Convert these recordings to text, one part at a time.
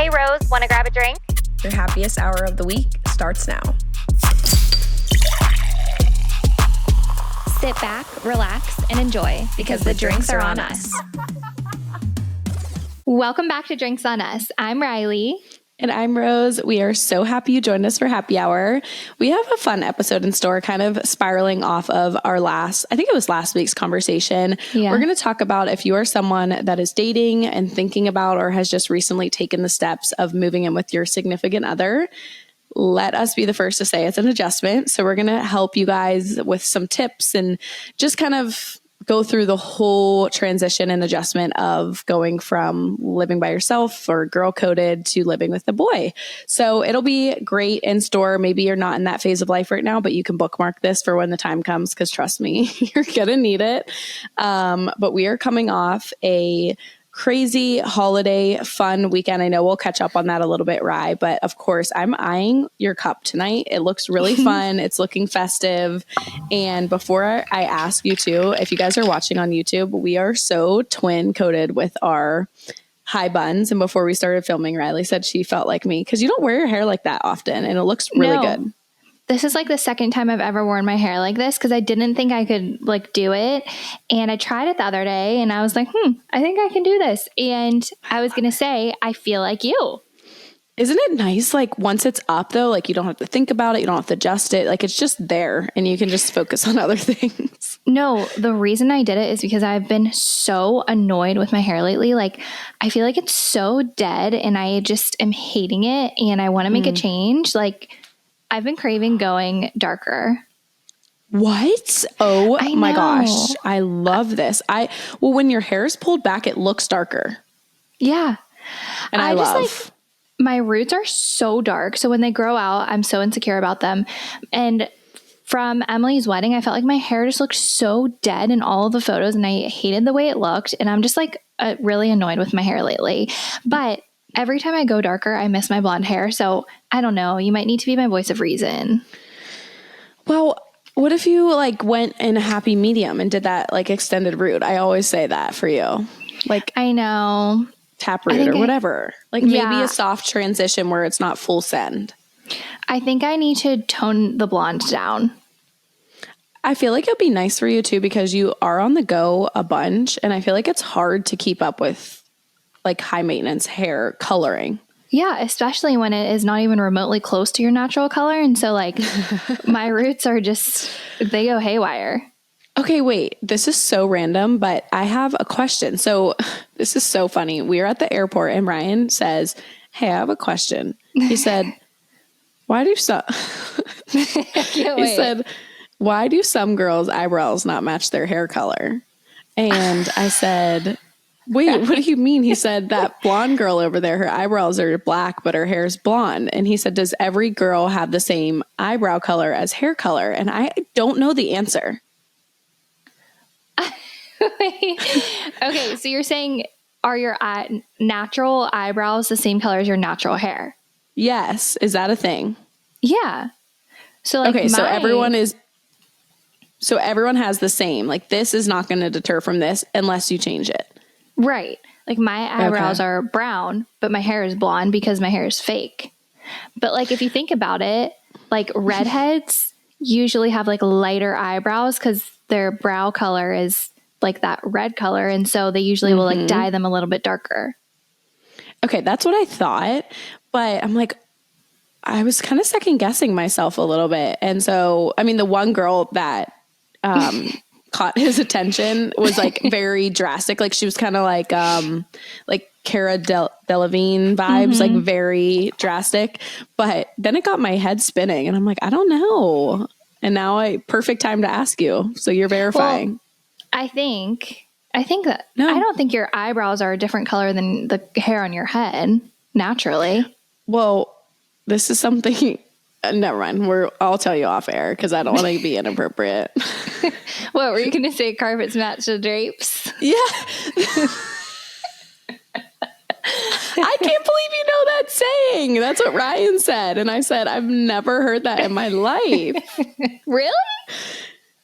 Hey, Rose, want to grab a drink? Your happiest hour of the week starts now. Sit back, relax, and enjoy because the drinks are on us. Welcome back to Drinks on Us. I'm Riley. And I'm Rose. We are so happy you joined us for happy hour. We have a fun episode in store, kind of spiraling off of our last week's conversation. Yeah. We're going to talk about if you are someone that is dating and thinking about or has just recently taken the steps of moving in with your significant other. Let us be the first to say it's an adjustment. So we're going to help you guys with some tips and just kind of go through the whole transition and adjustment of going from living by yourself or girl coded to living with a boy. So it'll be great in store. Maybe you're not in that phase of life right now, but you can bookmark this for when the time comes, because trust me, you're going to need it. But we are coming off a crazy holiday fun weekend. I know we'll catch up on that a little bit, Rye, but of course I'm eyeing your cup tonight. It looks really fun. It's looking festive. And before I ask you two, if you guys are watching on YouTube, we are so twin coated with our high buns. And before we started filming, Riley said she felt like me because you don't wear your hair like that often and it looks really good. This is like the second time I've ever worn my hair like this because I didn't think I could like do it. And I tried it the other day and I was like, I think I can do this. And I was going to say, I feel like you. Isn't it nice? Like once it's up though, like you don't have to think about it. You don't have to adjust it. Like it's just there and you can just focus on other things. No, the reason I did it is because I've been so annoyed with my hair lately. Like I feel like it's so dead and I just am hating it and I want to make a change. Like I've been craving going darker. What? Oh my gosh. I love this. When your hair is pulled back, it looks darker. Yeah. And I love. My roots are so dark. So when they grow out, I'm so insecure about them. And from Emily's wedding, I felt like my hair just looked so dead in all of the photos and I hated the way it looked. And I'm just like really annoyed with my hair lately. But every time I go darker, I miss my blonde hair. So I don't know. You might need to be my voice of reason. Well, what if you like went in a happy medium and did that like extended root? I always say that for you. Like I know. Taproot or whatever. Like maybe a soft transition where it's not full send. I think I need to tone the blonde down. I feel like it'd be nice for you too because you are on the go a bunch and I feel like it's hard to keep up with like high maintenance hair coloring. Yeah, especially when it is not even remotely close to your natural color. And so like my roots are just, they go haywire. Okay, wait, this is so random, but I have a question. So this is so funny. We were at the airport and Ryan says, "Hey, I have a question." He said, why do some girls' eyebrows not match their hair color? And I said, wait, what do you mean? He said, that blonde girl over there, her eyebrows are black, but her hair is blonde. And he said, does every girl have the same eyebrow color as hair color? And I don't know the answer. Okay, so you're saying, are your natural eyebrows the same color as your natural hair? Yes. Is that a thing? Yeah. So like so everyone has the same. Like this is not going to deter from this unless you change it. Right. Like my eyebrows are brown, but my hair is blonde because my hair is fake. But like if you think about it, like redheads usually have like lighter eyebrows because their brow color is like that red color. And so they usually will like dye them a little bit darker. Okay, that's what I thought. But I'm like, I was kind of second guessing myself a little bit. And so, I mean, the one girl that caught his attention was like very drastic. Like she was kind of like Cara Delevingne vibes, like very drastic. But then it got my head spinning and I'm like, I don't know. And now perfect time to ask you. So you're verifying. Well, I think that I don't think your eyebrows are a different color than the hair on your head naturally. Well, this is something. Never mind. I'll tell you off air because I don't want to be inappropriate. What were you going to say? Carpets match the drapes? Yeah. I can't believe you know that saying. That's what Ryan said. And I said, I've never heard that in my life. Really?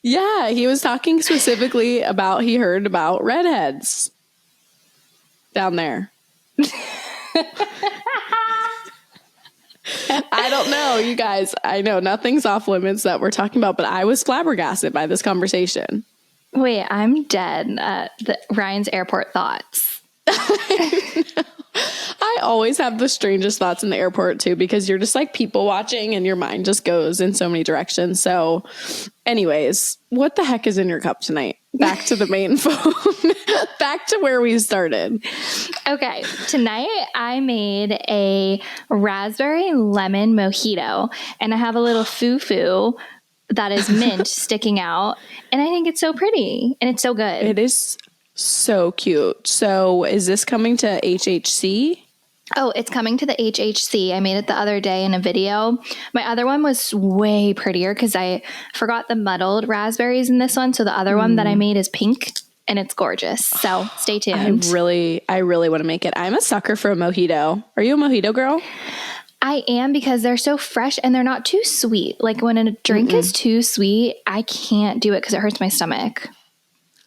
Yeah. He was talking specifically about, he heard about redheads down there. I don't know, you guys. I know nothing's off limits that we're talking about, but I was flabbergasted by this conversation. Wait, I'm dead. Ryan's airport thoughts. I always have the strangest thoughts in the airport too, because you're just like people watching and your mind just goes in so many directions. So anyways, what the heck is in your cup tonight? Back to the main phone. Back to where we started. Okay. Tonight I made a raspberry lemon mojito, and I have a little foo-foo that is mint sticking out. And I think it's so pretty and it's so good. It is so cute. So is this coming to HHC? Oh, it's coming to the HHC. I made it the other day in a video. My other one was way prettier because I forgot the muddled raspberries in this one. So the other one that I made is pink and it's gorgeous. So stay tuned. I really want to make it. I'm a sucker for a mojito. Are you a mojito girl? I am, because they're so fresh and they're not too sweet. Like when a drink is too sweet, I can't do it because it hurts my stomach.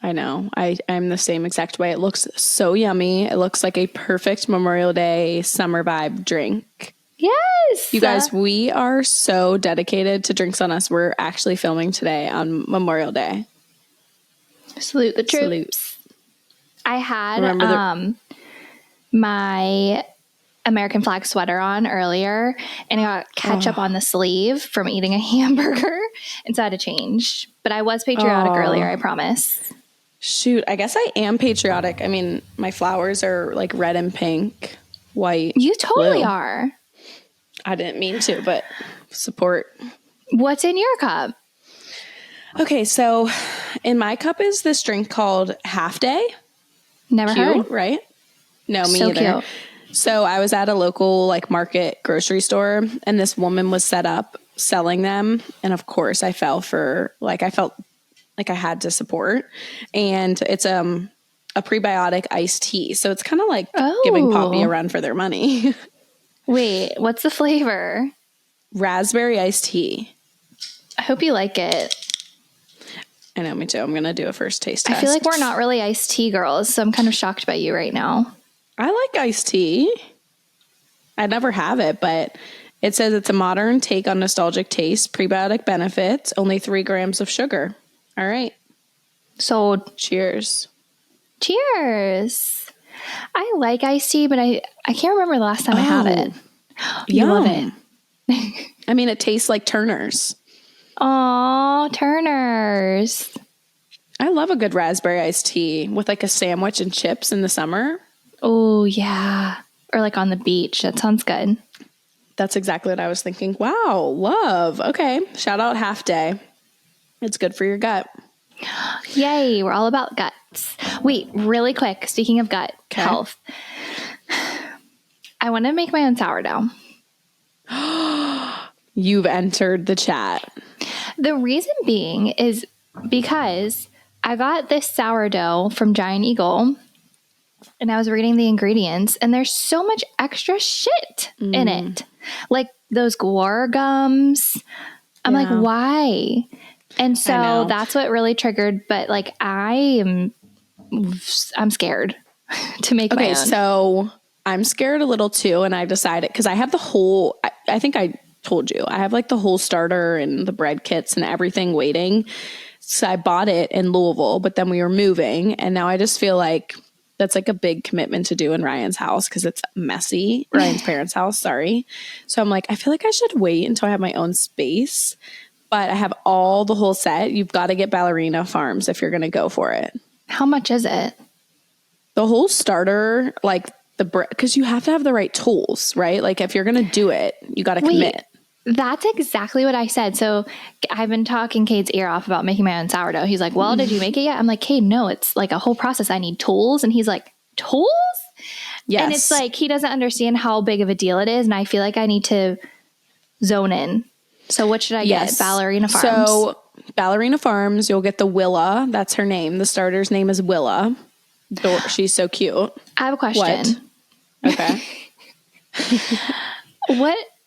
I know. I'm the same exact way. It looks so yummy. It looks like a perfect Memorial Day summer vibe drink. Yes. You guys, we are so dedicated to Drinks on Us. We're actually filming today on Memorial Day. Salute the troops. Salute. I had my American flag sweater on earlier, and I got ketchup on the sleeve from eating a hamburger, and so I had to change. But I was patriotic earlier, I promise. Shoot, I guess I am patriotic. I mean, my flowers are like red and pink, white. You totally blue. are. I didn't mean to, but support. What's in your cup? Okay, so in my cup is this drink called Half Day. Never Cute, heard. right? No, me So either. cute. So I was at a local like market grocery store, and this woman was set up selling them. And of course I felt like I had to support. And it's a prebiotic iced tea. So it's kind of like giving Poppy a run for their money. Wait, what's the flavor? Raspberry iced tea. I hope you like it. I know, me too. I'm going to do a first taste test. I feel like we're not really iced tea girls, so I'm kind of shocked by you right now. I like iced tea. I never have it, but it says it's a modern take on nostalgic taste, prebiotic benefits, only 3 grams of sugar. All right. Sold. Cheers. Cheers. I like iced tea, but I can't remember the last time I had it. You love it. I mean, it tastes like Turner's. Aw, Turner's. I love a good raspberry iced tea with like a sandwich and chips in the summer. Oh, yeah. Or like on the beach. That sounds good. That's exactly what I was thinking. Wow, love. Okay. Shout out Half Day. It's good for your gut. Yay, we're all about guts. Wait, really quick, speaking of gut health, I want to make my own sourdough. You've entered the chat. The reason being is because I got this sourdough from Giant Eagle, and I was reading the ingredients, and there's so much extra shit in it. Like those guar gums. I'm like, why? And so that's what really triggered. But like, I'm scared to make my own. Okay, so I'm scared a little too, and I decided because I have the whole. I think I told you I have like the whole starter and the bread kits and everything waiting. So I bought it in Louisville, but then we were moving, and now I just feel like that's like a big commitment to do in Ryan's house because it's messy. Ryan's parents' house, sorry. So I'm like, I feel like I should wait until I have my own space. But I have all the whole set. You've got to get Ballerina Farms if you're going to go for it. How much is it? The whole starter, like the bread, because you have to have the right tools, right? Like if you're going to do it, you got to commit. That's exactly what I said. So I've been talking Cade's ear off about making my own sourdough. He's like, well, did you make it yet? I'm like, Cade, no, it's like a whole process. I need tools. And he's like, tools? Yes. And it's like, he doesn't understand how big of a deal it is. And I feel like I need to zone in. So what should I get? Ballerina Farms. So Ballerina Farms, you'll get the Willa. That's her name. The starter's name is Willa. She's so cute. I have a question. What? Okay.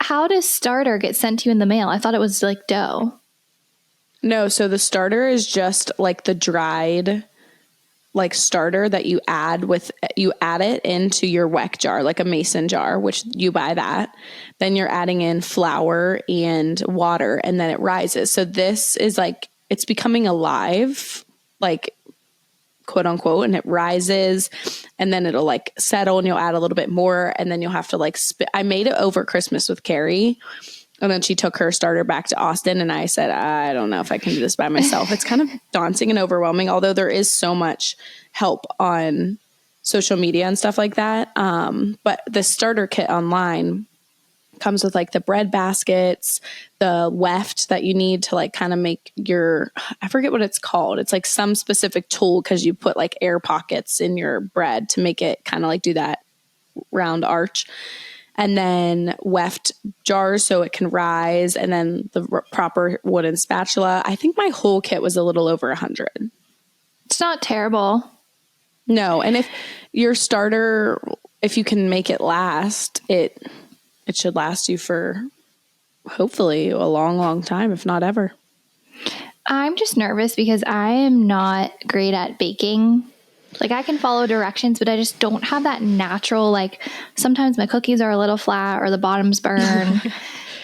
How does starter get sent to you in the mail? I thought it was like dough. No, so the starter is just like the dried like starter that you add it into your weck jar, like a mason jar, which you buy that. Then you're adding in flour and water, and then it rises. So this is like, it's becoming alive, like quote unquote, and it rises, and then it'll like settle, and you'll add a little bit more, and then you'll have to like I made it over Christmas with Carrie. And then she took her starter back to Austin, and I said, I don't know if I can do this by myself. It's kind of daunting and overwhelming, although there is so much help on social media and stuff like that. But the starter kit online comes with like the bread baskets, the weft that you need to like kind of make I forget what it's called. It's like some specific tool because you put like air pockets in your bread to make it kind of like do that round arch. And then weft jars so it can rise, and then the proper wooden spatula. I think my whole kit was a little over $100. It's not terrible. No, and if your starter, if you can make it last, it should last you for hopefully a long, long time, if not ever. I'm just nervous because I am not great at baking. Like I can follow directions, but I just don't have that natural, like sometimes my cookies are a little flat or the bottoms burn.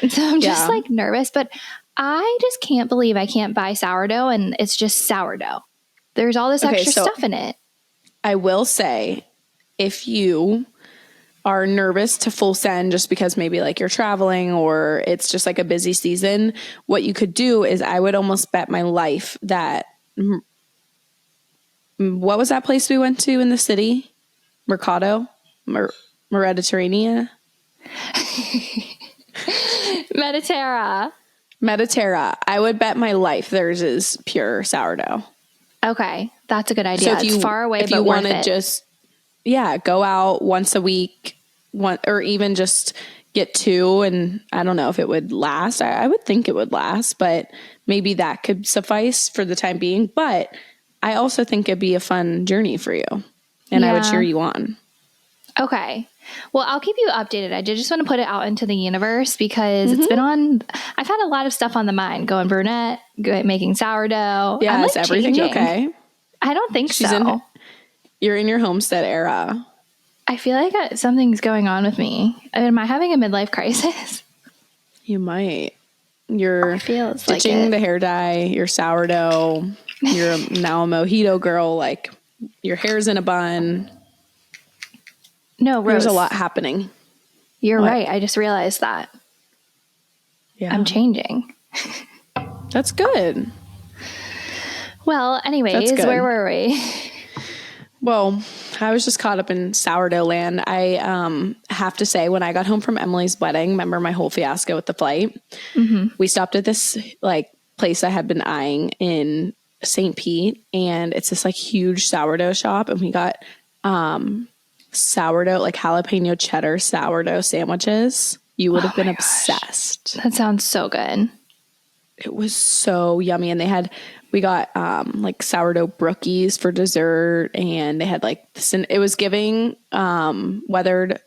And so I'm just like nervous, but I just can't believe I can't buy sourdough and it's just sourdough. There's all this extra stuff in it. I will say, if you are nervous to full send just because maybe like you're traveling or it's just like a busy season, what you could do is I would almost bet my life that what was that place we went to in the city? Mercado? Mediterranean? Mediterra. I would bet my life theirs is pure sourdough. Okay. That's a good idea. So it's far away, but worth it. Just, go out once a week, or even just get two. And I don't know if it would last. I would think it would last, but maybe that could suffice for the time being. But I also think it'd be a fun journey for you, and I would cheer you on. Okay. Well, I'll keep you updated. I did just want to put it out into the universe because it's been I've had a lot of stuff on the mind, going brunette, making sourdough. Yeah, is everything changing. Okay? I don't think so. You're in your homestead era. I feel like something's going on with me. Am I having a midlife crisis? You might. You're ditching the hair dye, your sourdough. You're now a mojito girl. Like your hair's in a bun. No, Rose. There's a lot happening. You're right. I just realized that. Yeah. I'm changing. That's good. Well, anyways, where were we? Well, I was just caught up in sourdough land. I have to say, when I got home from Emily's wedding, remember my whole fiasco with the flight? Mm-hmm. We stopped at this like place I had been eyeing in St. Pete, and it's this like huge sourdough shop, and we got sourdough, like jalapeno cheddar sourdough sandwiches. You would have been obsessed. That sounds so good. It was so yummy. And we got like sourdough brookies for dessert, and they had like this, and it was giving weathered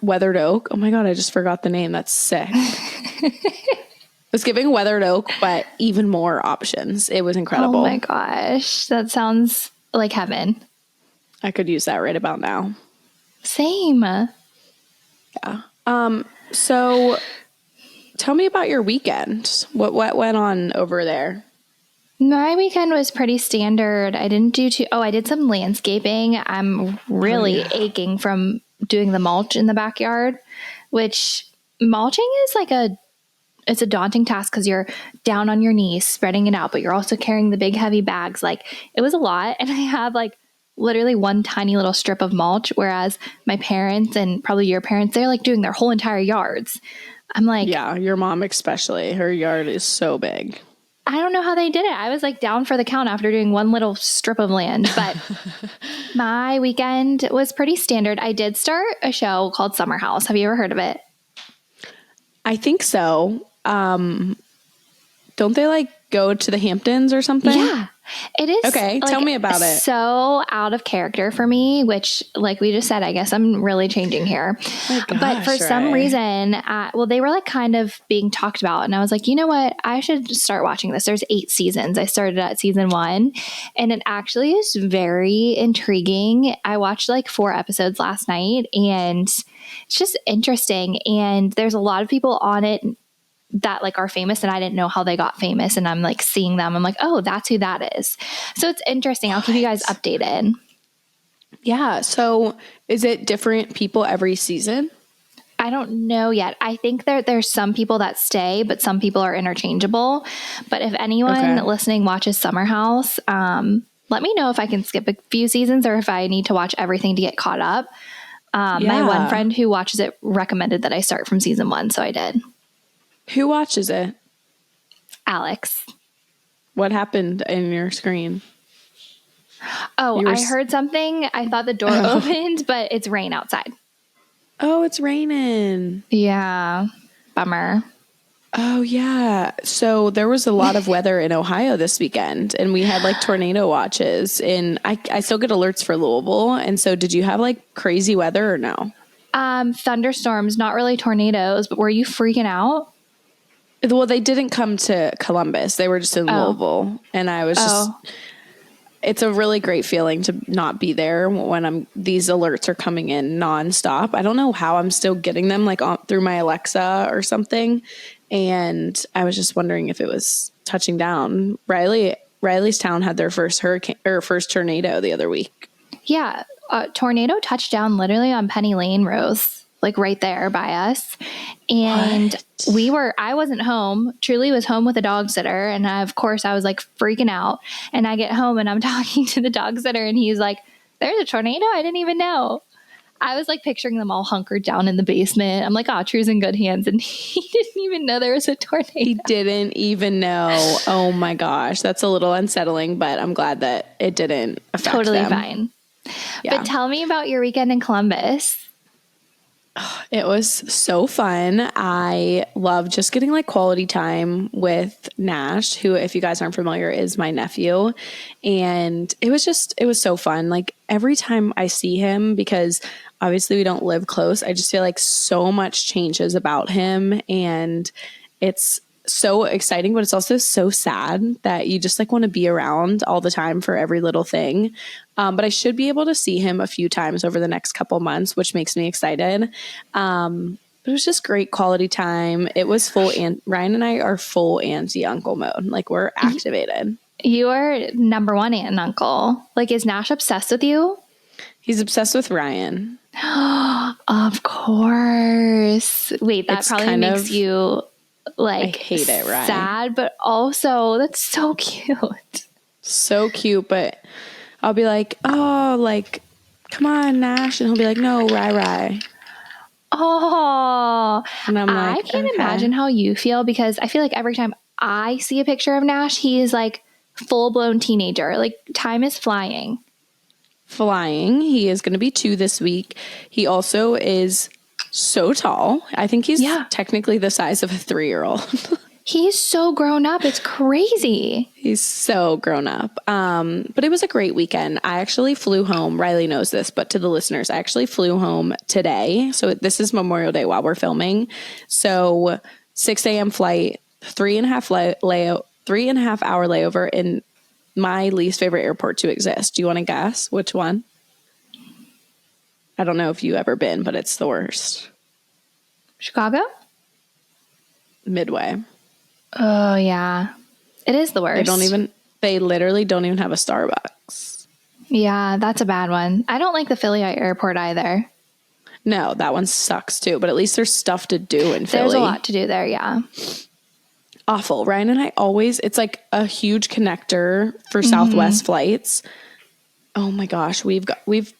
oak. Oh my God, I just forgot the name. That's sick. It was giving weathered oak, but even more options. It was incredible. Oh my gosh. That sounds like heaven. I could use that right about now. Same. Yeah. So tell me about your weekend. What went on over there? My weekend was pretty standard. I didn't do I did some landscaping. I'm really aching from doing the mulch in the backyard, which mulching is it's a daunting task because you're down on your knees spreading it out, but you're also carrying the big heavy bags. Like it was a lot. And I had like literally one tiny little strip of mulch, whereas my parents and probably your parents, they're like doing their whole entire yards. I'm like, yeah, your mom especially, her yard is so big. I don't know how they did it. I was like down for the count after doing one little strip of land, but my weekend was pretty standard. I did start a show called Summer House. Have you ever heard of it? I think so. Don't they like go to the Hamptons or something? Yeah, it is. Okay, tell me about it. So out of character for me, which, like we just said, I guess I'm really changing here. My gosh, but for some reason, they were like kind of being talked about, and I was like, you know what? I should start watching this. There's 8 seasons. I started at season 1, and it actually is very intriguing. I watched like 4 episodes last night, and it's just interesting. And there's a lot of people on it that like are famous, and I didn't know how they got famous, and I'm like seeing them. I'm like, oh, that's who that is. So it's interesting. I'll keep you guys updated. Yeah. So is it different people every season? I don't know yet. I think there's some people that stay, but some people are interchangeable. But if anyone listening watches Summer House, let me know if I can skip a few seasons or if I need to watch everything to get caught up. My one friend who watches it recommended that I start from season 1, so I did. Who watches it? Alex. What happened in your screen? Oh, I heard something. I thought the door opened, but it's rain outside. Oh, it's raining. Yeah. Bummer. Oh, yeah. So there was a lot of weather in Ohio this weekend, and we had like tornado watches, and I still get alerts for Louisville. And so did you have like crazy weather or no? Thunderstorms, not really tornadoes, but were you freaking out? Well, they didn't come to Columbus. They were just in Louisville. And I was just, it's a really great feeling to not be there when these alerts are coming in nonstop. I don't know how I'm still getting them like through my Alexa or something. And I was just wondering if it was touching down. Riley's town had their first hurricane or first tornado the other week. Yeah. Tornado touched down literally on Penny Lane, Rose. Like right there by us. And I wasn't home. Truly was home with a dog sitter. And of course I was like freaking out, and I get home and I'm talking to the dog sitter, and he's like, there's a tornado? I didn't even know. I was like picturing them all hunkered down in the basement. I'm like, oh, True's in good hands. And he didn't even know there was a tornado. He didn't even know. Oh my gosh. That's a little unsettling, but I'm glad that it didn't affect them. Totally fine. Yeah. But tell me about your weekend in Columbus. It was so fun. I love just getting like quality time with Nash, who, if you guys aren't familiar, is my nephew. And it was so fun. Like every time I see him, because obviously we don't live close, I just feel like so much changes about him, and it's so exciting, but it's also so sad that you just like want to be around all the time for every little thing. But I should be able to see him a few times over the next couple months, which makes me excited. But it was just great quality time. It was full, and Ryan and I are full auntie uncle mode. Like we're activated. You are number 1 aunt and uncle. Like, is Nash obsessed with you? He's obsessed with Ryan. Of course. Wait, that probably makes you like, I hate it, right? Sad, but also that's so cute. So cute, but I'll be like, oh, like, come on, Nash. And he'll be like, no, Rai. Oh, and I'm like, I can't imagine how you feel, because I feel like every time I see a picture of Nash, he is like full-blown teenager. Like time is flying. He is going to be 2 this week. He also is so tall. I think he's technically the size of a 3-year-old. He's so grown up. It's crazy. He's so grown up. But it was a great weekend. I actually flew home. Riley knows this, but to the listeners, I actually flew home today. So this is Memorial Day while we're filming. So 6 a.m. flight, 3.5 hour layover in my least favorite airport to exist. Do you want to guess which one? I don't know if you've ever been, but it's the worst. Chicago? Midway. Oh, yeah. It is the worst. They literally don't even have a Starbucks. Yeah, that's a bad one. I don't like the Philly airport either. No, that one sucks too, but at least there's stuff to do in Philly. There's a lot to do there, yeah. Awful. Ryan and I it's like a huge connector for Southwest flights. Oh my gosh, we've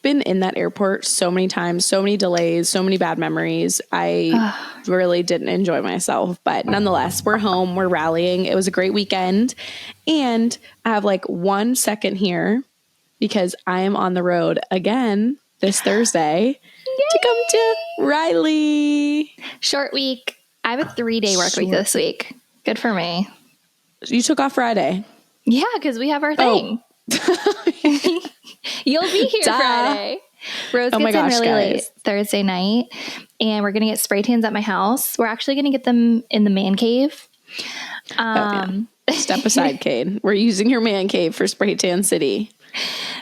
been in that airport so many times, so many delays, so many bad memories. I really didn't enjoy myself, but nonetheless, we're home, we're rallying. It was a great weekend, and I have like 1 second here because I am on the road again this Thursday to come to Riley. Short week. I have a 3-day work week this week. Good for me. You took off Friday. Yeah, because we have our thing. You'll be here Friday. Rose gets in really late Thursday night, and we're going to get spray tans at my house. We're actually going to get them in the man cave. Step aside, Cade. We're using your man cave for Spray Tan City.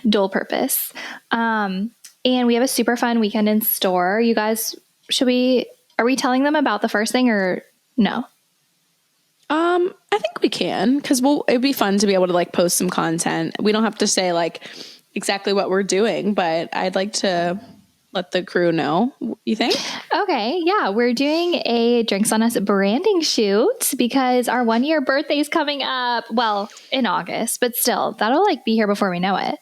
Dual purpose. And we have a super fun weekend in store. You guys, are we telling them about the first thing or no? I think we can, because it'd be fun to be able to like post some content. We don't have to say like exactly what we're doing, but I'd like to let the crew know. You think? Okay. Yeah. We're doing a Drinks on Us branding shoot because our 1-year birthday is coming up. Well, in August, but still that'll like be here before we know it.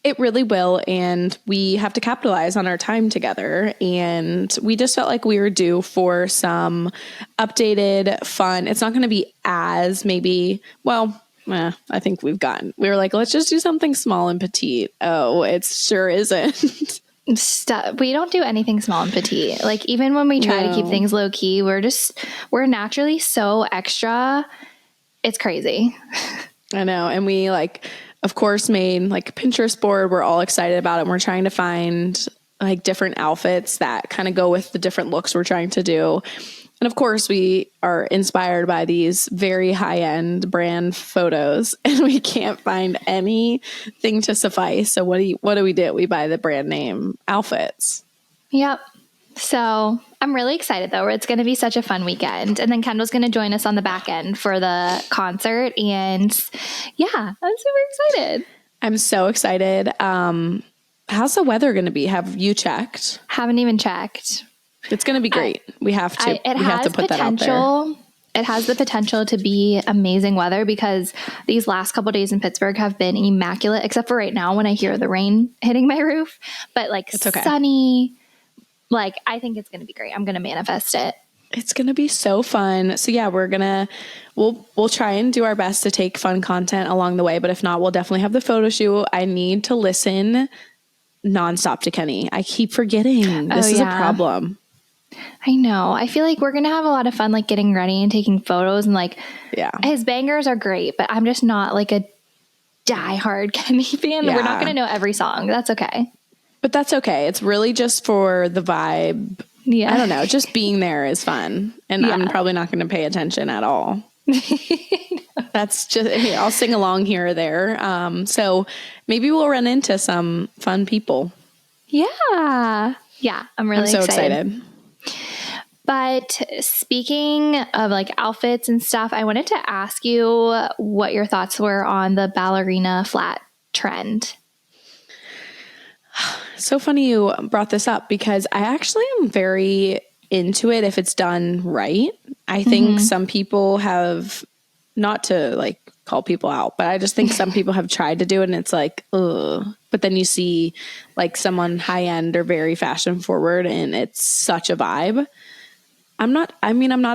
It really will. And we have to capitalize on our time together. And we just felt like we were due for some updated fun. It's not going to be as maybe, I think we were like, let's just do something small and petite. Oh, it sure isn't. We don't do anything small and petite. Like even when we try to keep things low key, we're naturally so extra. It's crazy. I know. And we of course made like a Pinterest board. We're all excited about it. And we're trying to find like different outfits that kind of go with the different looks we're trying to do. And of course we are inspired by these very high-end brand photos, and we can't find anything to suffice. So what do we do? We buy the brand name outfits. Yep. So I'm really excited though. It's going to be such a fun weekend. And then Kendall's going to join us on the back end for the concert. And yeah, I'm super excited. I'm so excited. How's the weather going to be? Have you checked? Haven't even checked. It's going to be great. We have to put that out there. It has the potential to be amazing weather because these last couple days in Pittsburgh have been immaculate, except for right now when I hear the rain hitting my roof. But like it's okay. Sunny. Like, I think it's going to be great. I'm going to manifest it. It's going to be so fun. So yeah, we'll try and do our best to take fun content along the way. But if not, we'll definitely have the photo shoot. I need to listen nonstop to Kenny. I keep forgetting. This is a problem. I know. I feel like we're going to have a lot of fun, like getting ready and taking photos and like, his bangers are great, but I'm just not like a diehard Kenny fan. Yeah. We're not going to know every song. That's okay. But that's okay. It's really just for the vibe. Yeah. I don't know. Just being there is fun. And I'm probably not going to pay attention at all. That's just, I'll sing along here or there. So maybe we'll run into some fun people. Yeah. Yeah. I'm so excited. But speaking of like outfits and stuff, I wanted to ask you what your thoughts were on the ballerina flat trend. So funny you brought this up because I actually am very into it if it's done right. I think some people have, not to like call people out, but I just think some people have tried to do it and it's like, ugh. But then you see like someone high end or very fashion forward and it's such a vibe. I'm not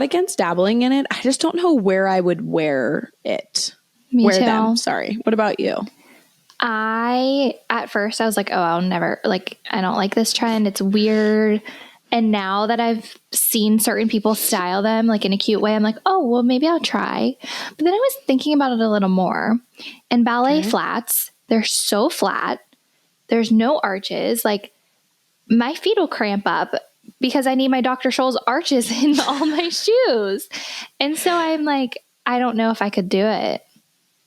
against dabbling in it. I just don't know where I would wear it. Them. Sorry. What about you? At first I was like, oh, I'll never, like, I don't like this trend. It's weird. And now that I've seen certain people style them like in a cute way, I'm like, oh, well, maybe I'll try. But then I was thinking about it a little more. And ballet flats, they're so flat. There's no arches. Like my feet will cramp up because I need my Dr. Scholl's arches in all my shoes. And so I'm like, I don't know if I could do it.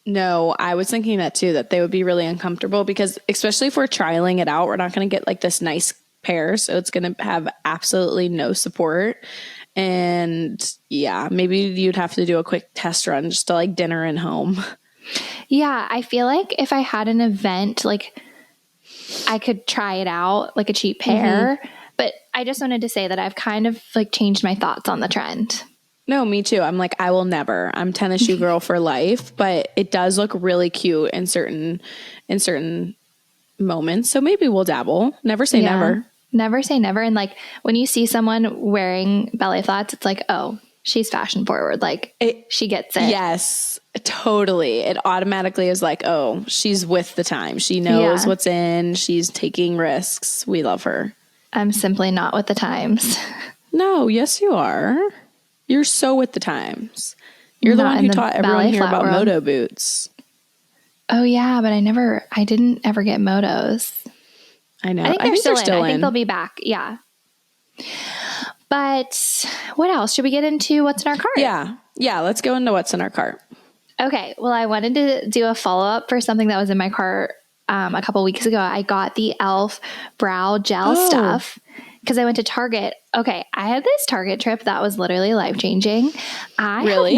No, I was thinking that too, that they would be really uncomfortable because especially if we're trialing it out, we're not going to get like this nice pair. So it's going to have absolutely no support. And yeah, maybe you'd have to do a quick test run just to like dinner and home. Yeah. I feel like if I had an event, like I could try it out like a cheap pair, but I just wanted to say that I've kind of like changed my thoughts on the trend. No, me too. I'm like, I will never. I'm tennis shoe girl for life, but it does look really cute in certain moments. So maybe we'll dabble. Never say never. Never say never. And like when you see someone wearing ballet flats, it's like, oh, she's fashion forward. Like she gets it. Yes, totally. It automatically is like, oh, she's with the time. She knows what's in. She's taking risks. We love her. I'm simply not with the times. No, yes, you are. You're so with the times. You're the Not one in who the taught everyone ballet here flat about world. moto boots. Oh yeah, but I didn't ever get motos. I know. I think they're still in. I think in. they'll be back. Yeah. But what else? Should we get into what's in our cart? Yeah. Yeah. Let's go into what's in our cart. Okay. Well, I wanted to do a follow-up for something that was in my cart a couple weeks ago. I got the e.l.f. brow gel stuff because I went to Target. Okay. I had this Target trip that was literally life-changing. Really?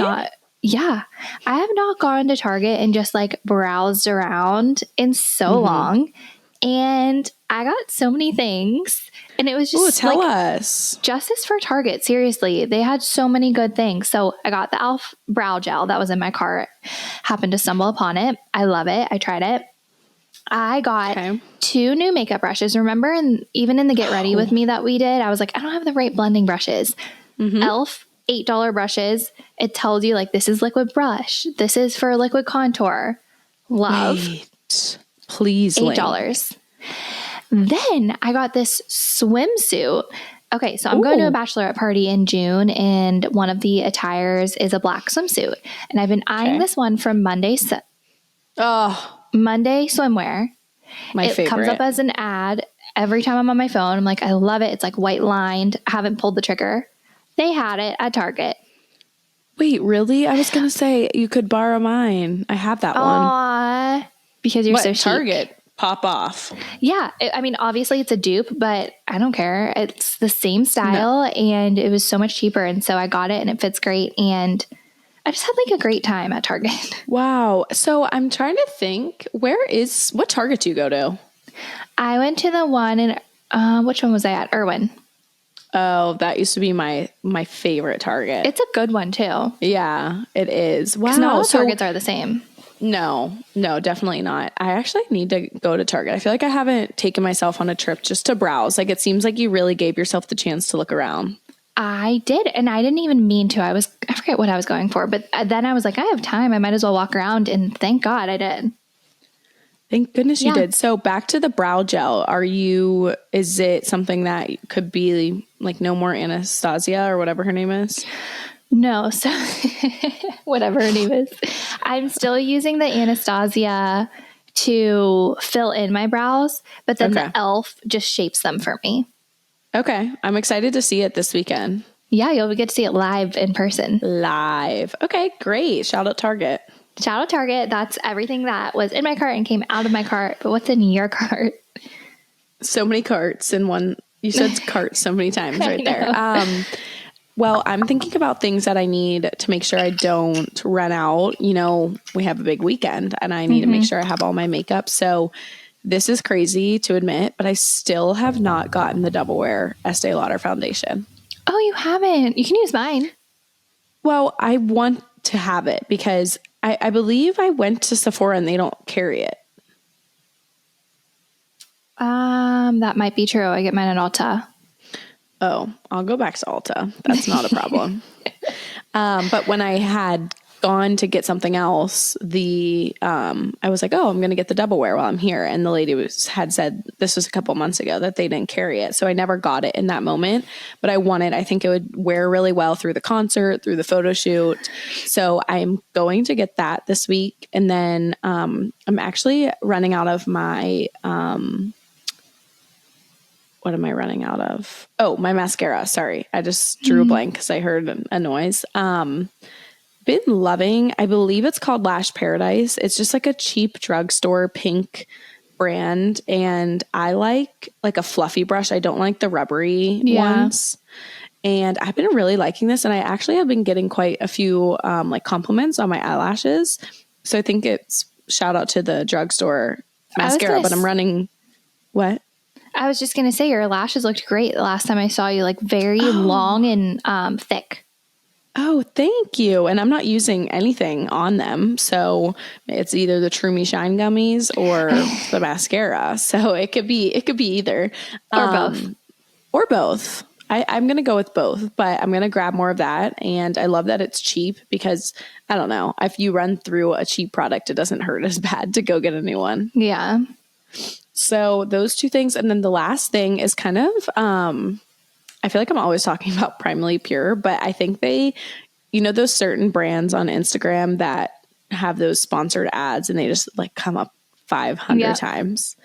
Yeah. I have not gone to Target and just like browsed around in so long. And I got so many things. And it was just tell us. Justice for Target. Seriously. They had so many good things. So I got the e.l.f. brow gel that was in my cart. Happened to stumble upon it. I love it. I tried it. I got 2 new makeup brushes. Remember, and even in the Get Ready With Me that we did, I was like, I don't have the right blending brushes. e.l.f. $8 brushes. It tells you like, this is liquid brush. This is for liquid contour. Love. Wait, please. $8. Then I got this swimsuit. Okay, so I'm going to a bachelorette party in June, and one of the attires is a black swimsuit. And I've been eyeing this one from Monday Swimwear. My favorite. It comes up as an ad every time I'm on my phone. I'm like, I love it. It's like white lined. I haven't pulled the trigger. They had it at Target. Wait, really? I was going to say you could borrow mine. I have that one. Because you're so chic. Target? Pop off. Yeah. I mean, obviously it's a dupe, but I don't care. It's the same style and it was so much cheaper. And so I got it and it fits great. And I just had like a great time at Target. Wow. So I'm trying to think, what Target do you go to? I went to the one in, which one was I at? Irwin. Oh, that used to be my favorite Target. It's a good one too. Yeah, it is. Wow. Not all Targets are the same. No, definitely not. I actually need to go to Target. I feel like I haven't taken myself on a trip just to browse. Like, it seems like you really gave yourself the chance to look around. I did. And I didn't even mean to. I forget what I was going for. But then I was like, I have time. I might as well walk around. And thank God I did. Thank goodness you did. So back to the brow gel. Is it something that could be like No More Anastasia or whatever her name is? No. So whatever her name is. I'm still using the Anastasia to fill in my brows, but then the e.l.f. just shapes them for me. Okay. I'm excited to see it this weekend. Yeah, you'll get to see it live in person. Live. Okay, great. Shout out Target. Shout out Target. That's everything that was in my cart and came out of my cart. But what's in your cart? So many carts in one. You said cart so many times right there. Well, I'm thinking about things that I need to make sure I don't run out. You know, we have a big weekend and I need to make sure I have all my makeup. So this is crazy to admit, but I still have not gotten the Double Wear Estee Lauder foundation. Oh, you haven't? You can use mine. Well, I want to have it because I believe I went to Sephora and they don't carry it. That might be true. I get mine at Ulta. Oh, I'll go back to Ulta. That's not a problem. But when I had gone to get something else, I was like, oh, I'm going to get the Double Wear while I'm here. And the lady had said, this was a couple months ago, that they didn't carry it. So I never got it in that moment, but I think it would wear really well through the concert, through the photo shoot. So I'm going to get that this week. And then I'm actually running out of my, what am I running out of? Oh, my mascara. Sorry. I just drew a blank because I heard a noise. Been loving, I believe it's called Lash Paradise. It's just like a cheap drugstore pink brand. And I like a fluffy brush. I don't like the rubbery ones. And I've been really liking this. And I actually have been getting quite a few like compliments on my eyelashes. So I think it's shout out to the drugstore mascara, but I'm running what? I was just going to say your lashes looked great the last time I saw you, like very long and thick. Oh, thank you. And I'm not using anything on them. So it's either the True Me Shine gummies or the mascara. So it could be either. Or both. I'm going to go with both, but I'm going to grab more of that. And I love that it's cheap because I don't know, if you run through a cheap product, it doesn't hurt as bad to go get a new one. Yeah. So those two things. And then the last thing is kind of, I feel like I'm always talking about Primally Pure, but I think they you know, those certain brands on Instagram that have those sponsored ads and they just like come up 500 times.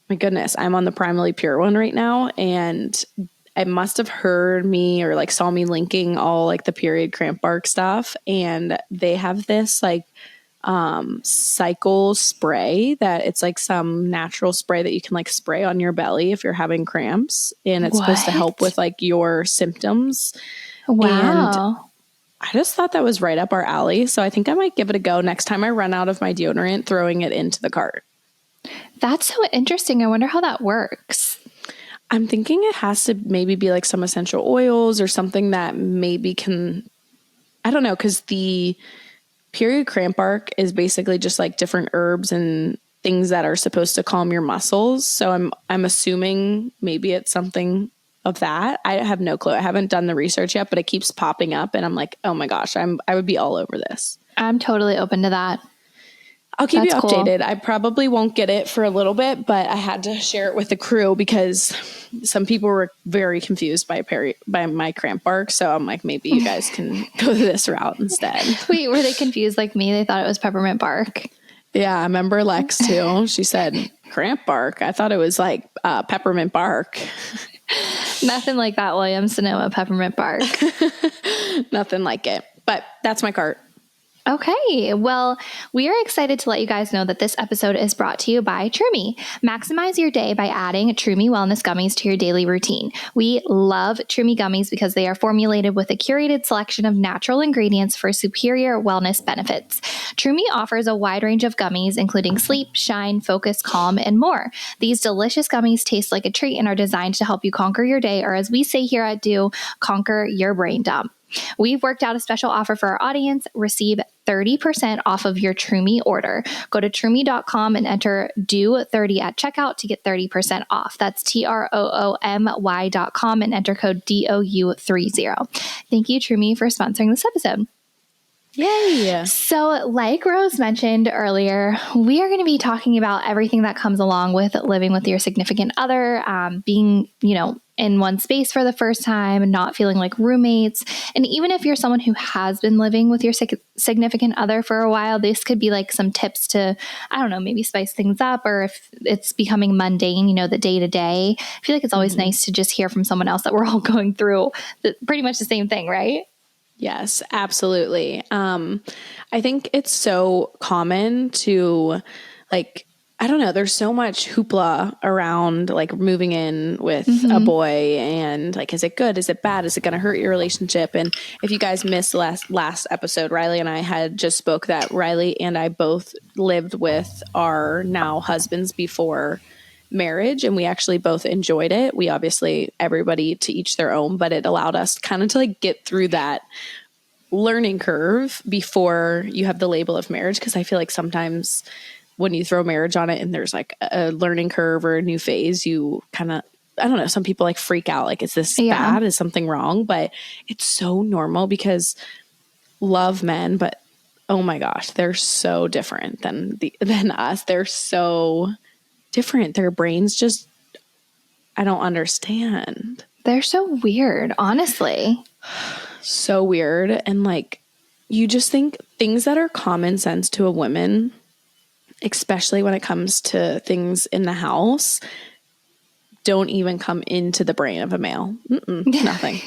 My goodness, I'm on the Primally Pure one right now, and I must have heard me or like saw me linking all like the period cramp bark stuff, and they have this like cycle spray that it's like some natural spray that you can like spray on your belly if you're having cramps, and it's supposed to help with like your symptoms. Wow. And I just thought that was right up our alley, so I think I might give it a go next time I run out of my deodorant, throwing it into the cart. That's so interesting. I wonder how that works. I'm thinking it has to maybe be like some essential oils or something that maybe can, I don't know, because the period cramp bark is basically just like different herbs and things that are supposed to calm your muscles. So I'm assuming maybe it's something of that. I have no clue. I haven't done the research yet, but it keeps popping up and I'm like, oh my gosh, I would be all over this. I'm totally open to that. I'll keep you updated. Cool. I probably won't get it for a little bit, but I had to share it with the crew because some people were very confused by my cramp bark. So I'm like, maybe you guys can go this route instead. Wait, were they confused like me? They thought it was peppermint bark. Yeah, I remember Lex too. She said cramp bark. I thought it was like peppermint bark. Nothing like that, William Sonoma peppermint bark. Nothing like it. But that's my cart. Okay, well, we are excited to let you guys know that this episode is brought to you by Trumi. Maximize your day by adding Trumi Wellness Gummies to your daily routine. We love Trumi Gummies because they are formulated with a curated selection of natural ingredients for superior wellness benefits. Trumi offers a wide range of gummies, including sleep, shine, focus, calm, and more. These delicious gummies taste like a treat and are designed to help you conquer your day, or as we say here at Do, conquer your brain dump. We've worked out a special offer for our audience. Receive 30% off of your Trumi order. Go to trumi.com and enter DO30 at checkout to get 30% off. That's TROOMY.com and enter code DOU30. Thank you, Trumi, for sponsoring this episode. Yay! So like Rose mentioned earlier, we are going to be talking about everything that comes along with living with your significant other, being, in one space for the first time and not feeling like roommates. And even if you're someone who has been living with your significant other for a while, this could be like some tips to, I don't know, maybe spice things up, or if it's becoming mundane, the day to day. I feel like it's always nice to just hear from someone else that we're all going through pretty much the same thing, right? Yes, absolutely. I think it's so common to I don't know, there's so much hoopla around like moving in with a boy and like, is it good? Is it bad? Is it going to hurt your relationship? And if you guys missed last episode, Riley and I had just spoke that Riley and I both lived with our now husbands before marriage, and we actually both enjoyed it. We obviously, everybody to each their own, but it allowed us kind of to like get through that learning curve before you have the label of marriage. Cause I feel like sometimes when you throw marriage on it and there's like a learning curve or a new phase, you kind of, I don't know, some people like freak out. Like, is this bad? Is something wrong? But it's so normal because love men, but oh my gosh, they're so different than us. They're so different. Their brains just, I don't understand. They're so weird, honestly. So weird. And like, you just think things that are common sense to a woman, especially when it comes to things in the house, don't even come into the brain of a male. Nothing.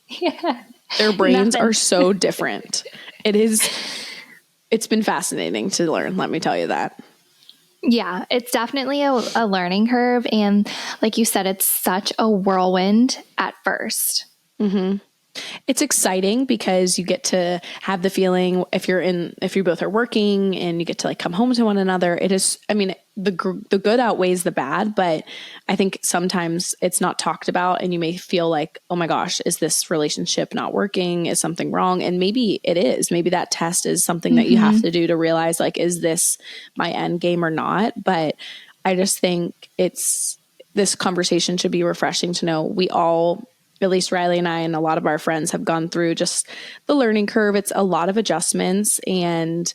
Yeah. Their brains are so different. It's been fascinating to learn. Let me tell you that. Yeah, it's definitely a learning curve. And like you said, it's such a whirlwind at first. Mm-hmm. It's exciting because you get to have the feeling if you both are working and you get to like come home to one another. It is, I mean, the good outweighs the bad, but I think sometimes it's not talked about and you may feel like, oh my gosh, is this relationship not working? Is something wrong? And maybe it is. Maybe that test is something that you have to do to realize like, is this my end game or not? But I just think this conversation should be refreshing to know we all, at least Riley and I and a lot of our friends, have gone through just the learning curve. It's a lot of adjustments. And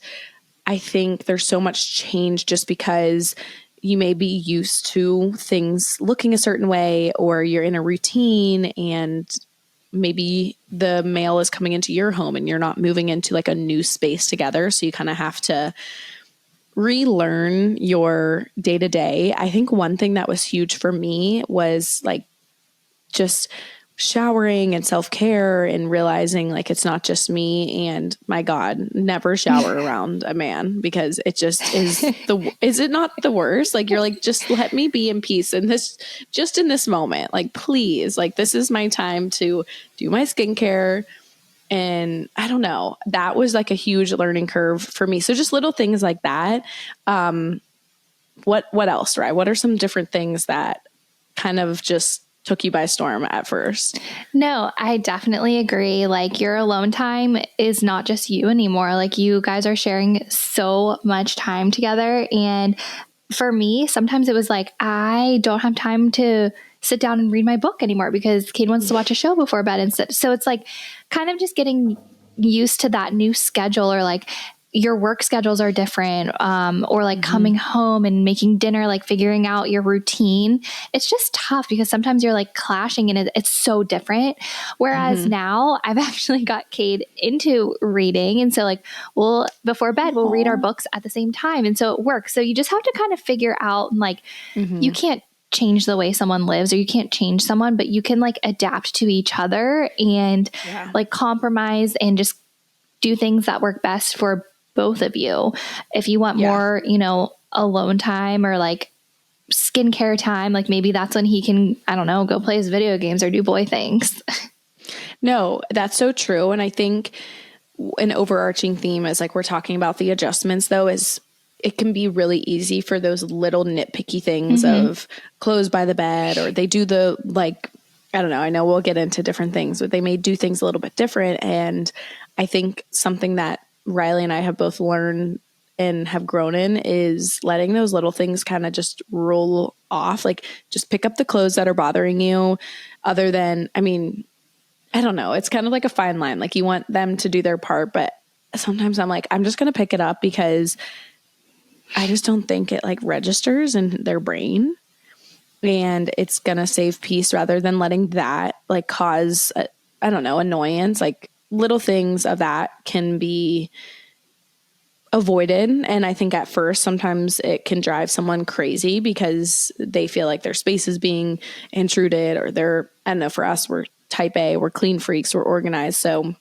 I think there's so much change just because you may be used to things looking a certain way or you're in a routine and maybe the male is coming into your home and you're not moving into like a new space together. So you kind of have to relearn your day to day. I think one thing that was huge for me was like just showering and self-care and realizing like it's not just me. And my God, never shower around a man, because it just is is it not the worst? Like you're like, just let me be in peace in this, just in this moment, like please, like this is my time to do my skincare. And I don't know, that was like a huge learning curve for me. So just little things like that. What else, right? What are some different things that kind of just took you by storm at first? No, I definitely agree. Like your alone time is not just you anymore. Like you guys are sharing so much time together. And for me, sometimes it was like, I don't have time to sit down and read my book anymore because Kate wants to watch a show before bed instead. So it's like kind of just getting used to that new schedule, or like your work schedules are different, or like coming home and making dinner, like figuring out your routine. It's just tough because sometimes you're like clashing and it's so different. Whereas now I've actually got Cade into reading. And so like before bed, we'll read our books at the same time. And so it works. So you just have to kind of figure out, and like, you can't change the way someone lives, or you can't change someone, but you can like adapt to each other and like compromise and just do things that work best for both of you. If you want more, alone time or like skincare time, like maybe that's when he can, I don't know, go play his video games or do boy things. No, that's so true. And I think an overarching theme is like we're talking about the adjustments though, is it can be really easy for those little nitpicky things of clothes by the bed, or they do the like, I don't know, I know we'll get into different things, but they may do things a little bit different. And I think something that Riley and I have both learned and have grown in is letting those little things kind of just roll off. Like just pick up the clothes that are bothering you, other than, I mean, I don't know. It's kind of like a fine line. Like you want them to do their part, but sometimes I'm like, I'm just going to pick it up because I just don't think it like registers in their brain, and it's going to save peace rather than letting that like cause, I don't know, annoyance. Like little things of that can be avoided. And I think at first, sometimes it can drive someone crazy because they feel like their space is being intruded, or they're, I don't know, for us, we're type A, we're clean freaks, we're organized. So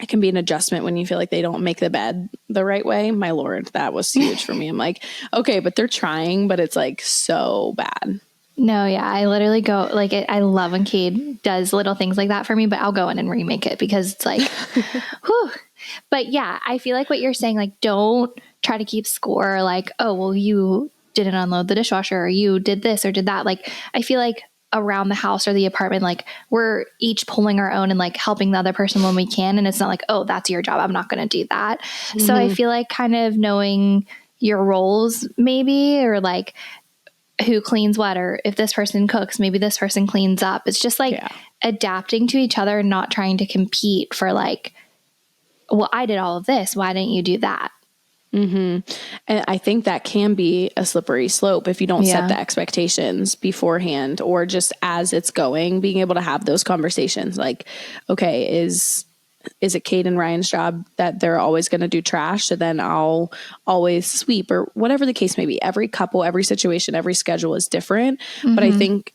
it can be an adjustment when you feel like they don't make the bed the right way. My Lord, that was huge for me. I'm like, okay, but they're trying, but it's like so bad. No, yeah, I literally go like I love when Cade does little things like that for me, but I'll go in and remake it because it's like, whew. But yeah, I feel like what you're saying, like, don't try to keep score. Like, oh, well, you didn't unload the dishwasher, or you did this or did that. Like, I feel like around the house or the apartment, like we're each pulling our own and like helping the other person when we can. And it's not like, oh, that's your job, I'm not going to do that. So I feel like kind of knowing your roles maybe, or like who cleans what, or if this person cooks, maybe this person cleans up. It's just like adapting to each other and not trying to compete for like, well, I did all of this, why didn't you do that? And I think that can be a slippery slope if you don't set the expectations beforehand, or just as it's going, being able to have those conversations like, okay, is it Kate and Ryan's job that they're always going to do trash, so then I'll always sweep, or whatever the case may be. Every couple, every situation, every schedule is different. But I think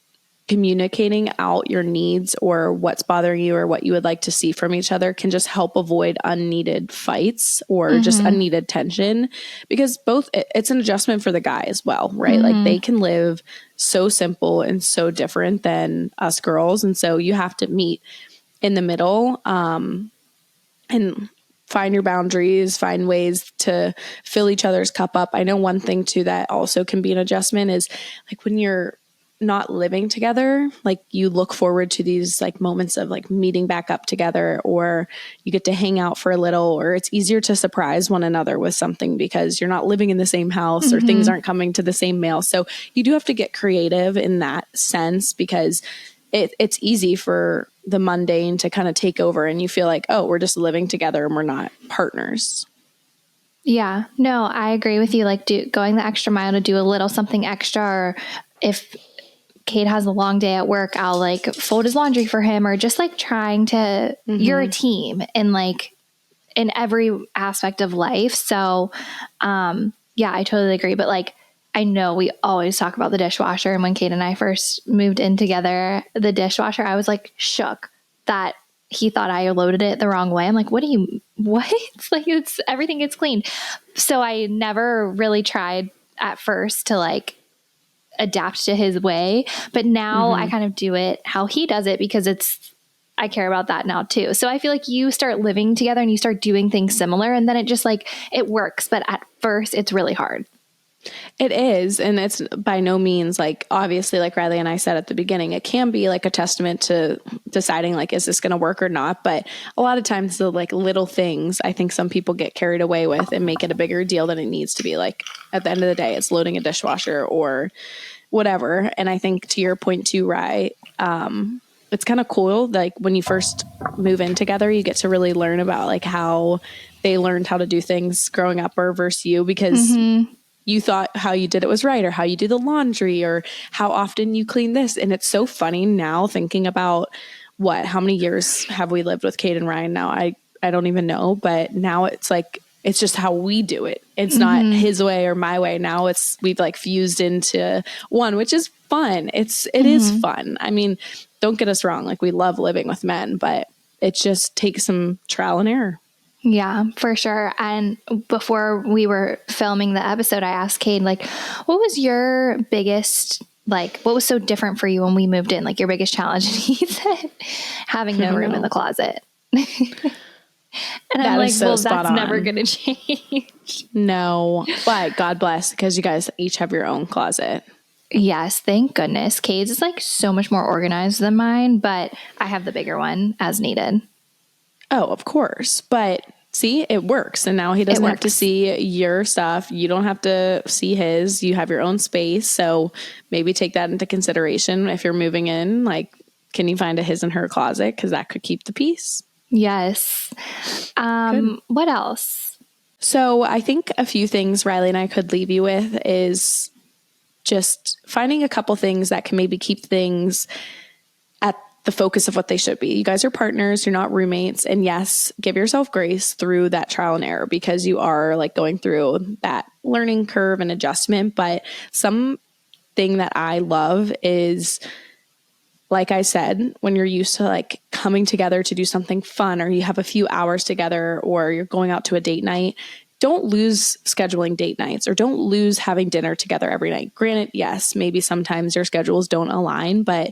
communicating out your needs or what's bothering you or what you would like to see from each other can just help avoid unneeded fights or just unneeded tension, because it's an adjustment for the guy as well, right? Like they can live so simple and so different than us girls. And so you have to meet in the middle, and find your boundaries, find ways to fill each other's cup up. I know one thing too that also can be an adjustment is like when you're not living together, like you look forward to these like moments of like meeting back up together, or you get to hang out for a little, or it's easier to surprise one another with something because you're not living in the same house or things aren't coming to the same mail. So you do have to get creative in that sense, because it's easy for the mundane to kind of take over and you feel like, oh, we're just living together and we're not partners. Yeah, no, I agree with you. Like going the extra mile to do a little something extra, or if Cade has a long day at work, I'll like fold his laundry for him, or just like trying to, you're a team and like in every aspect of life. So, yeah, I totally agree. But like, I know we always talk about the dishwasher. And when Cade and I first moved in together, the dishwasher, I was like shook that he thought I loaded it the wrong way. I'm like, what? It's like, it's everything gets cleaned. So I never really tried at first to like adapt to his way. But now I kind of do it how he does it because I care about that now too. So I feel like you start living together and you start doing things similar, and then it just like, it works. But at first it's really hard. It is. And it's by no means like, obviously, like Riley and I said at the beginning, it can be like a testament to deciding like, is this going to work or not? But a lot of times the like little things, I think some people get carried away with and make it a bigger deal than it needs to be. Like at the end of the day, it's loading a dishwasher or whatever. And I think to your point too, Rye, it's kind of cool. Like when you first move in together, you get to really learn about like how they learned how to do things growing up or versus you, because you thought how you did it was right, or how you do the laundry, or how often you clean this. And it's so funny now thinking about how many years have we lived with Cade and Ryan now? I don't even know, but now it's like, it's just how we do it. It's not his way or my way. Now we've like fused into one, which is fun. It is fun. I mean, don't get us wrong. Like we love living with men, but it just takes some trial and error. Yeah, for sure. And before we were filming the episode, I asked Cade, like, what was your biggest, like, what was so different for you when we moved in? Like your biggest challenge? And he said, having no room in the closet. And that I'm like, so well, spot that's on. never going to change. No, but God bless, because you guys each have your own closet. Yes, thank goodness. Cade's is like so much more organized than mine, but I have the bigger one as needed. Oh, of course. But see, it works. And now he doesn't have to see your stuff. You don't have to see his. You have your own space. So maybe take that into consideration if you're moving in. Like, can you find a his and her closet? Because that could keep the peace. Yes. What else? So I think a few things Riley and I could leave you with is just finding a couple things that can maybe keep things at the focus of what they should be. You guys are partners, you're not roommates. And yes, give yourself grace through that trial and error, because you are like going through that learning curve and adjustment. But something that I love is, like I said, when you're used to like coming together to do something fun, or you have a few hours together, or you're going out to a date night, don't lose scheduling date nights, or don't lose having dinner together every night. Granted, yes, maybe sometimes your schedules don't align, but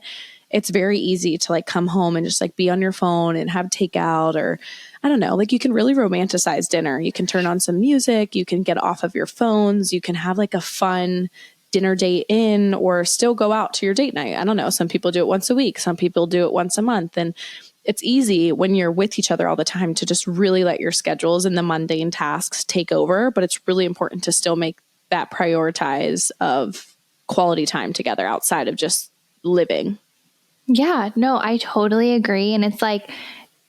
it's very easy to like come home and just like be on your phone and have takeout, or I don't know, like you can really romanticize dinner. You can turn on some music, you can get off of your phones, you can have like a fun dinner date in, or still go out to your date night. I don't know. Some people do it once a week. Some people do it once a month. And it's easy when you're with each other all the time to just really let your schedules and the mundane tasks take over. But it's really important to still make that prioritize of quality time together outside of just living. Yeah, no, I totally agree. And it's like,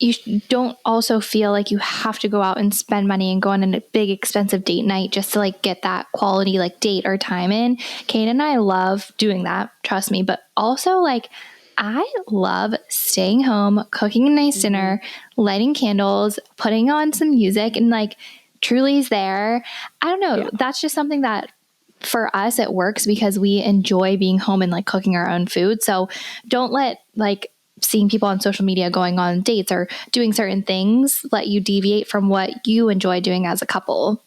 you don't also feel like you have to go out and spend money and go on a big expensive date night just to like get that quality like date or time in. Kate and I love doing that, trust me. But also like, I love staying home, cooking a nice dinner, lighting candles, putting on some music, and like Truly's there. I don't know. Yeah. That's just something that for us, it works because we enjoy being home and like cooking our own food. So don't let like seeing people on social media going on dates or doing certain things let you deviate from what you enjoy doing as a couple.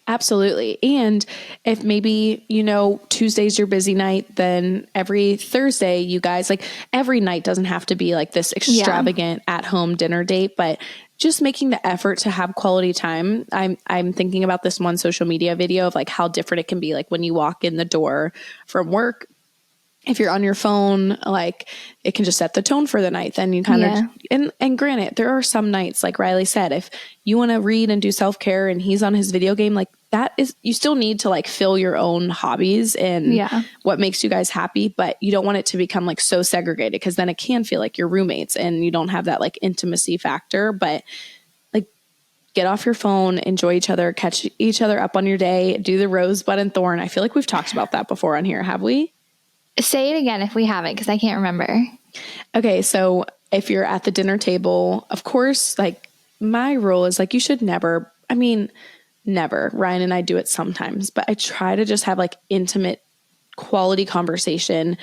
Absolutely. And if maybe, you know, Tuesday's your busy night, then every Thursday, you guys, like every night doesn't have to be like this extravagant at-home dinner date, but just making the effort to have quality time. I'm thinking about this one social media video of like how different it can be. Like when you walk in the door from work, if you're on your phone, like it can just set the tone for the night. Then you kind of, and granted, there are some nights, like Riley said, if you want to read and do self-care and he's on his video game, like that is, you still need to like fill your own hobbies and what makes you guys happy, but you don't want it to become like so segregated, because then it can feel like you're roommates and you don't have that like intimacy factor. But like get off your phone, enjoy each other, catch each other up on your day, do the rosebud and thorn. I feel like we've talked about that before on here. Have we? Say it again if we haven't, because I can't remember. Okay, so if you're at the dinner table, of course, like my rule is like you should never, never. Ryan and I do it sometimes, but I try to just have like intimate quality conversation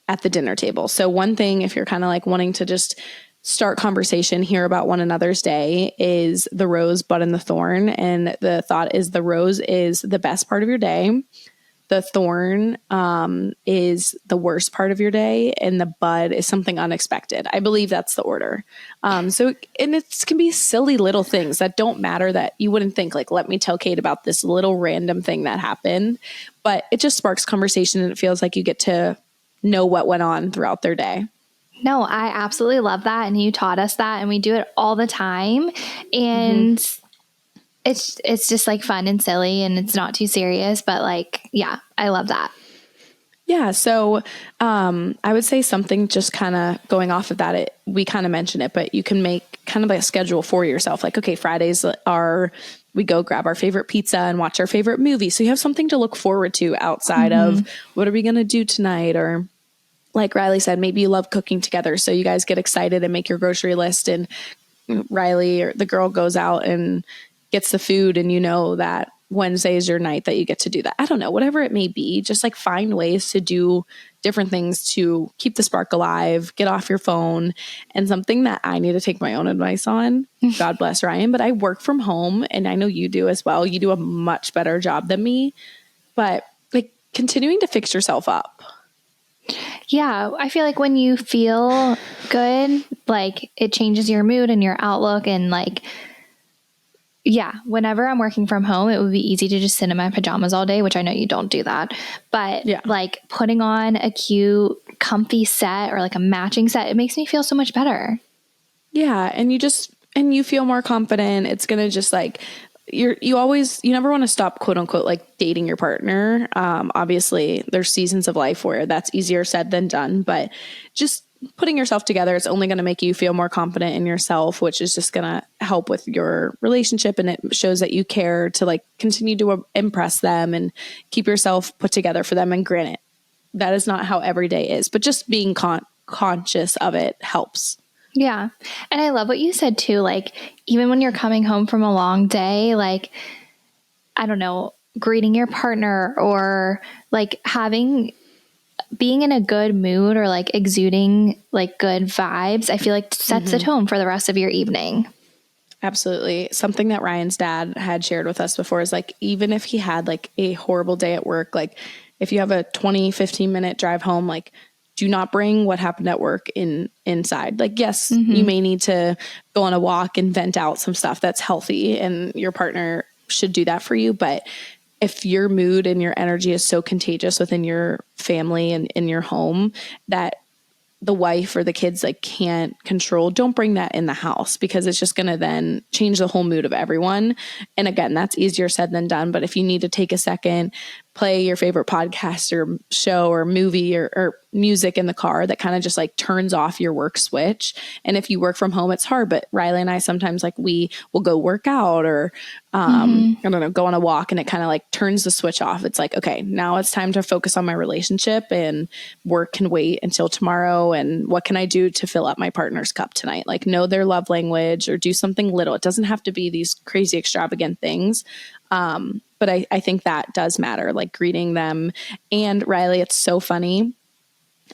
at the dinner table. So one thing, if you're kind of like wanting to just start conversation, hear about one another's day, is the rose, bud, and the thorn. And the thought is the rose is the best part of your day. The thorn is the worst part of your day, and the bud is something unexpected. I believe that's the order. And it can be silly little things that don't matter, that you wouldn't think like, let me tell Kate about this little random thing that happened, but it just sparks conversation, and it feels like you get to know what went on throughout their day. No, I absolutely love that. And you taught us that, and we do it all the time. And it's just like fun and silly, and it's not too serious, but like, yeah, I love that. Yeah. So I would say something just kind of going off of that, we kind of mentioned it, but you can make kind of like a schedule for yourself. Like, okay, Fridays we go grab our favorite pizza and watch our favorite movie. So you have something to look forward to outside of what are we going to do tonight? Or like Riley said, maybe you love cooking together. So you guys get excited and make your grocery list, and Riley or the girl goes out and gets the food, and you know that Wednesday is your night that you get to do that. I don't know, whatever it may be, just like find ways to do different things to keep the spark alive, get off your phone. And something that I need to take my own advice on, God bless Ryan, but I work from home, and I know you do as well. You do a much better job than me, but like continuing to fix yourself up. Yeah, I feel like when you feel good, like it changes your mood and your outlook, and like, yeah, whenever I'm working from home, it would be easy to just sit in my pajamas all day, which I know you don't do that. But like putting on a cute, comfy set or like a matching set, it makes me feel so much better. Yeah. And you feel more confident. It's going to just like, you never want to stop, quote unquote, like dating your partner. Obviously there's seasons of life where that's easier said than done, but just putting yourself together is only going to make you feel more confident in yourself, which is just going to help with your relationship. And it shows that you care to like continue to impress them and keep yourself put together for them. And granted, that is not how every day is, but just being conscious of it helps. Yeah. And I love what you said too. Like, even when you're coming home from a long day, like, I don't know, greeting your partner or like being in a good mood or like exuding like good vibes, I feel like sets the tone for the rest of your evening. Absolutely. Something that Ryan's dad had shared with us before is like, even if he had like a horrible day at work, like if you have a 15 minute drive home, like do not bring what happened at work inside. Like, yes, you may need to go on a walk and vent out some stuff that's healthy, and your partner should do that for you. But if your mood and your energy is so contagious within your family and in your home that the wife or the kids like can't control, don't bring that in the house, because it's just going to then change the whole mood of everyone. And again, that's easier said than done. But if you need to take a second, play your favorite podcast or show or movie or music in the car that kind of just like turns off your work switch. And if you work from home, it's hard. But Riley and I sometimes like we will go work out or I don't know, go on a walk, and it kind of like turns the switch off. It's like, okay, now it's time to focus on my relationship, and work can wait until tomorrow. And what can I do to fill up my partner's cup tonight? Like know their love language or do something little. It doesn't have to be these crazy extravagant things. But I think that does matter, like greeting them. And Riley, it's so funny.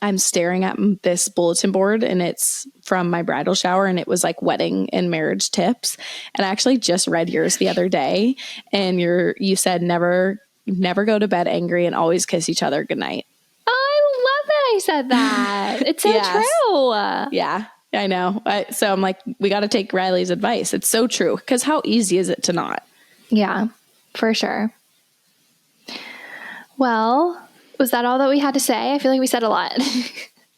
I'm staring at this bulletin board, and it's from my bridal shower, and it was like wedding and marriage tips. And I actually just read yours the other day, and you said never go to bed angry and always kiss each other goodnight. Oh, I love that I said that. It's so true. Yeah, I know. So I'm like, we got to take Riley's advice. It's so true, because how easy is it to not? Yeah, for sure. Well, was that all that we had to say? I feel like we said a lot.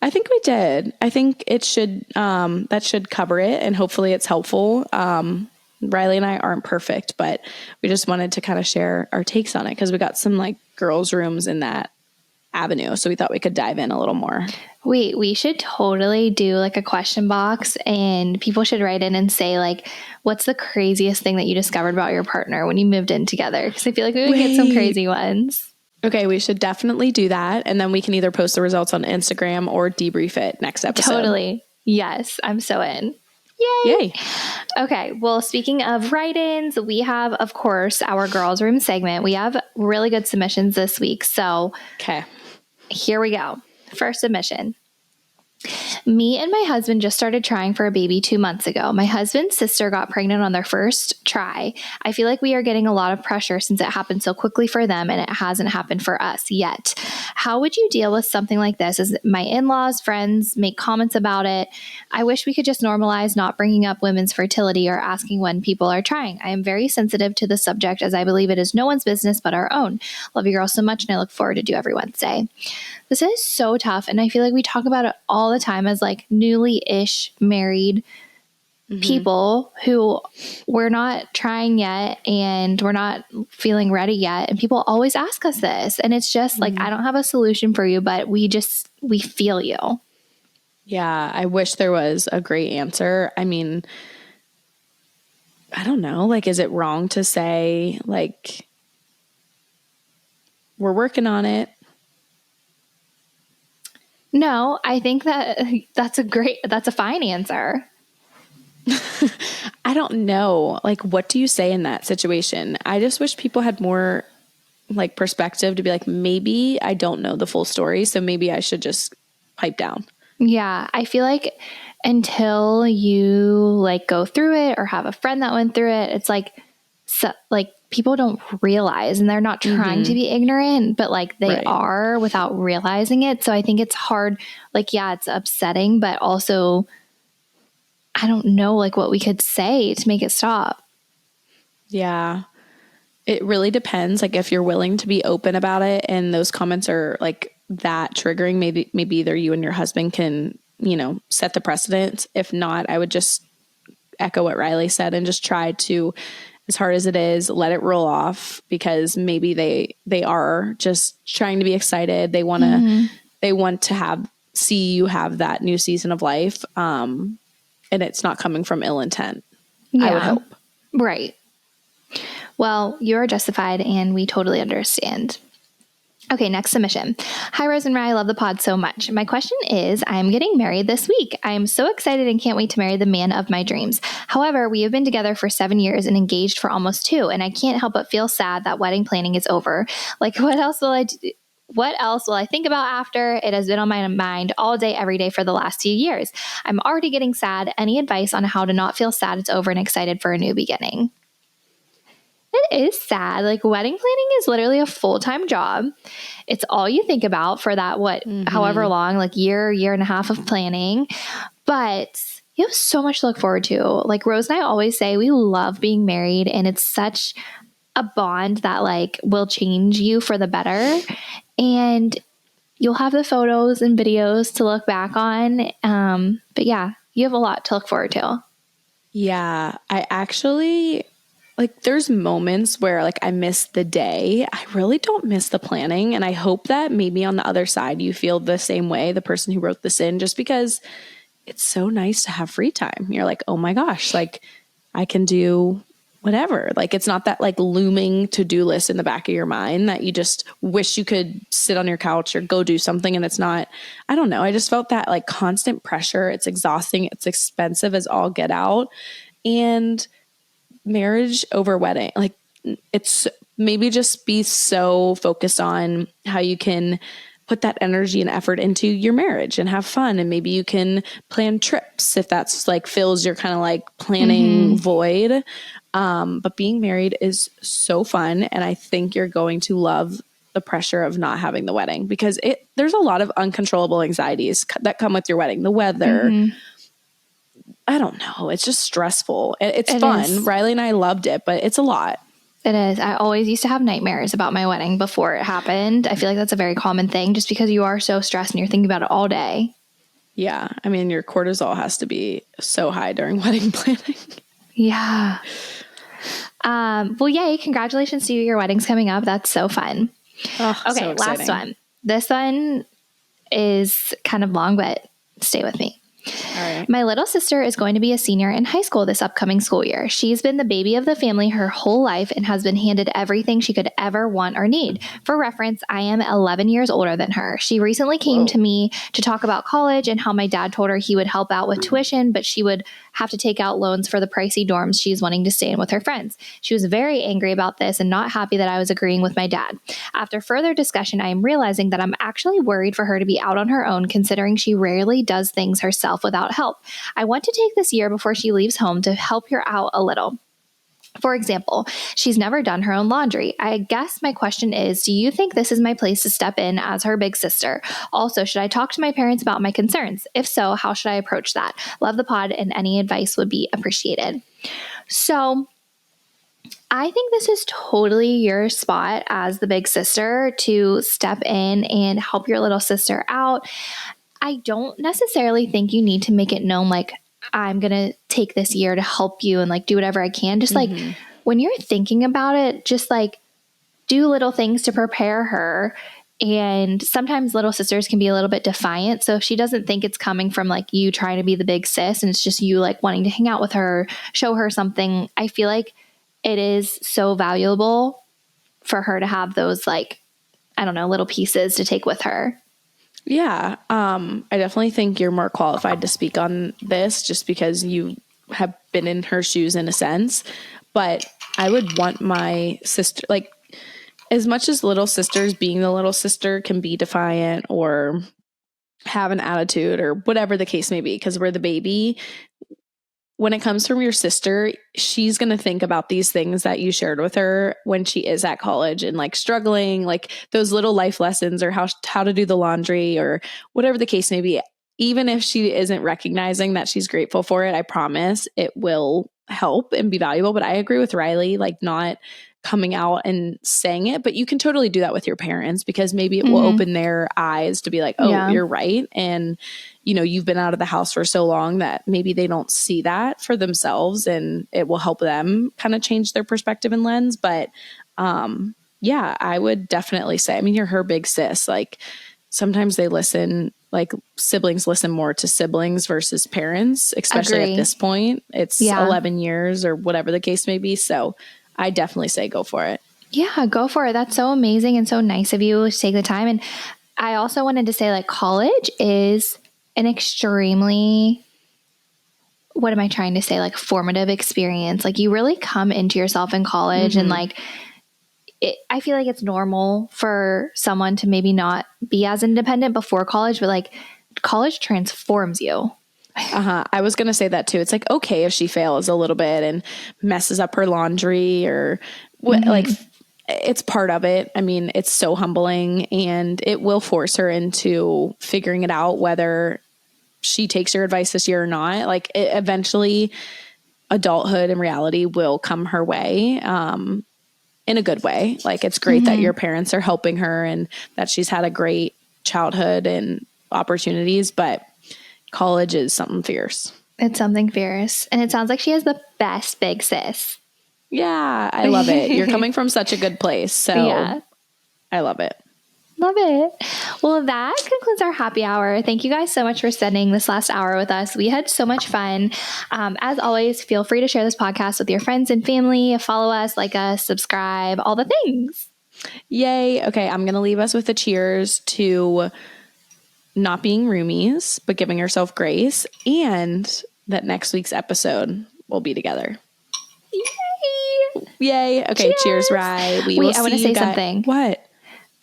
I think we did. I think it should, that should cover it, and hopefully it's helpful. Riley and I aren't perfect, but we just wanted to kind of share our takes on it, because we got some like girls' rooms in that avenue. So we thought we could dive in a little more. We should totally do like a question box, and people should write in and say like, what's the craziest thing that you discovered about your partner when you moved in together? Because I feel like we would get some crazy ones. Okay, we should definitely do that. And then we can either post the results on Instagram or debrief it next episode. Totally. Yes, I'm so in. Yay. Okay, well, speaking of write-ins, we have, of course, our Girls Room segment. We have really good submissions this week. So Okay. here we go. First submission. Me and my husband just started trying for a baby 2 months ago. My husband's sister got pregnant on their first try. I feel like we are getting a lot of pressure since it happened so quickly for them and it hasn't happened for us yet. How would you deal with something like this? As my in-laws, friends make comments about it. I wish we could just normalize not bringing up women's fertility or asking when people are trying. I am very sensitive to the subject as I believe it is no one's business but our own. Love you girls so much and I look forward to do every Wednesday. This is so tough. And I feel like we talk about it all the time as like newly-ish married people who we're not trying yet and we're not feeling ready yet. And people always ask us this. And it's just like, I don't have a solution for you, but we feel you. Yeah, I wish there was a great answer. I mean, I don't know. Like, is it wrong to say, like, we're working on it? No, I think that's a fine answer. I don't know. Like, what do you say in that situation? I just wish people had more like perspective to be like, maybe I don't know the full story, so maybe I should just pipe down. Yeah, I feel like until you like go through it or have a friend that went through it, it's like people don't realize and they're not trying to be ignorant, but like they are without realizing it. So I think it's hard. Like, yeah, it's upsetting, but also I don't know like what we could say to make it stop. Yeah. It really depends. Like if you're willing to be open about it and those comments are like that triggering, maybe either you and your husband can, set the precedent. If not, I would just echo what Riley said and just try to, as hard as it is, let it roll off because maybe they are just trying to be excited. They want to see you have that new season of life. And it's not coming from ill intent. Yeah. I would hope. Right. Well, you're justified and we totally understand. Okay, next submission. Hi, Rose and Rye. I love the pod so much. My question is, I'm getting married this week. I am so excited and can't wait to marry the man of my dreams. However, we have been together for 7 years and engaged for almost 2, and I can't help but feel sad that wedding planning is over. Like, what else will I do? What else will I think about after? It has been on my mind all day, every day for the last 2 years. I'm already getting sad. Any advice on how to not feel sad it's over and excited for a new beginning? It is sad. Like wedding planning is literally a full-time job. It's all you think about for that, however long, like year and a half of planning. But you have so much to look forward to. Like Rose and I always say, we love being married and it's such a bond that like will change you for the better. And you'll have the photos and videos to look back on. But yeah, you have a lot to look forward to. Yeah, I actually... like there's moments where like I miss the day. I really don't miss the planning. And I hope that maybe on the other side, you feel the same way, the person who wrote this in, just because it's so nice to have free time. You're like, oh my gosh, like I can do whatever. Like it's not that like looming to-do list in the back of your mind that you just wish you could sit on your couch or go do something. And it's not, I don't know. I just felt that like constant pressure. It's exhausting. It's expensive as all get out. And marriage over wedding, like it's maybe just be so focused on how you can put that energy and effort into your marriage and have fun. And maybe you can plan trips if that's like fills your kind of like planning void. But being married is so fun. And I think you're going to love the pressure of not having the wedding because there's a lot of uncontrollable anxieties that come with your wedding, the weather, I don't know. It's just stressful. It's fun. Riley and I loved it, but it's a lot. It is. I always used to have nightmares about my wedding before it happened. I feel like that's a very common thing just because you are so stressed and you're thinking about it all day. Yeah. I mean, your cortisol has to be so high during wedding planning. Yeah. Well, yay. Congratulations to you. Your wedding's coming up. That's so fun. Oh, okay. so last one. This one is kind of long, but stay with me. All right. My little sister is going to be a senior in high school this upcoming school year. She's been the baby of the family her whole life and has been handed everything she could ever want or need. For reference, I am 11 years older than her. She recently came to me to talk about college and how my dad told her he would help out with tuition, but she would have to take out loans for the pricey dorms she's wanting to stay in with her friends. She was very angry about this and not happy that I was agreeing with my dad. After further discussion, I am realizing that I'm actually worried for her to be out on her own, considering she rarely does things herself without help. I want to take this year before she leaves home to help her out a little. For example, she's never done her own laundry. I guess my question is, do you think this is my place to step in as her big sister? Also, should I talk to my parents about my concerns? If so, how should I approach that? Love the pod, and any advice would be appreciated. So I think this is totally your spot as the big sister to step in and help your little sister out. I don't necessarily think you need to make it known like, I'm going to take this year to help you and like do whatever I can. Just like when you're thinking about it, just like do little things to prepare her. And sometimes little sisters can be a little bit defiant. So if she doesn't think it's coming from like you trying to be the big sis and it's just you like wanting to hang out with her, show her something, I feel like it is so valuable for her to have those like, I don't know, little pieces to take with her. Yeah. I definitely think you're more qualified to speak on this just because you have been in her shoes in a sense. But I would want my sister, like, as much as little sisters being the little sister can be defiant or have an attitude or whatever the case may be, because we're the baby. When it comes from your sister, she's going to think about these things that you shared with her when she is at college and like struggling, like those little life lessons or how to do the laundry or whatever the case may be. Even if she isn't recognizing that she's grateful for it, I promise it will help and be valuable. But I agree with Riley, like not coming out and saying it, but you can totally do that with your parents because maybe it will open their eyes to be like, oh, you're right. And you know, you've been out of the house for so long that maybe they don't see that for themselves and it will help them kind of change their perspective and lens. But yeah, I would definitely say, I mean, you're her big sis. Like sometimes they listen, like siblings listen more to siblings versus parents, especially at this point. It's 11 years or whatever the case may be. So I definitely say go for it. Yeah, go for it. That's so amazing and so nice of you to take the time. And I also wanted to say like college is an extremely, what am I trying to say? Like formative experience. Like you really come into yourself in college and like, I feel like it's normal for someone to maybe not be as independent before college, but like college transforms you. I was going to say that too. It's like, okay, if she fails a little bit and messes up her laundry or like it's part of it. I mean, it's so humbling and it will force her into figuring it out, whether she takes your advice this year or not. Like eventually adulthood and reality will come her way. In a good way. Like it's great that your parents are helping her and that she's had a great childhood and opportunities, but college is something fierce. It's something fierce. And it sounds like she has the best big sis. Yeah, I love it. You're coming from such a good place. So yeah. I love it. Love it. Well, that concludes our happy hour. Thank you guys so much for spending this last hour with us. We had so much fun. As always, feel free to share this podcast with your friends and family. Follow us, like us, subscribe, all the things. Yay. Okay, I'm going to leave us with a cheers to not being roomies, but giving yourself grace, and that next week's episode will be together. Yay. Okay, cheers, Rye. Wait, I want to say something. What?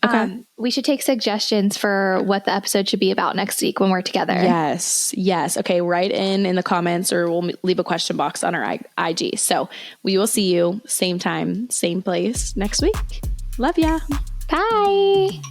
Okay. We should take suggestions for what the episode should be about next week when we're together. Yes. Okay. Write in the comments or we'll leave a question box on our IG. So we will see you same time, same place next week. Love ya. Bye.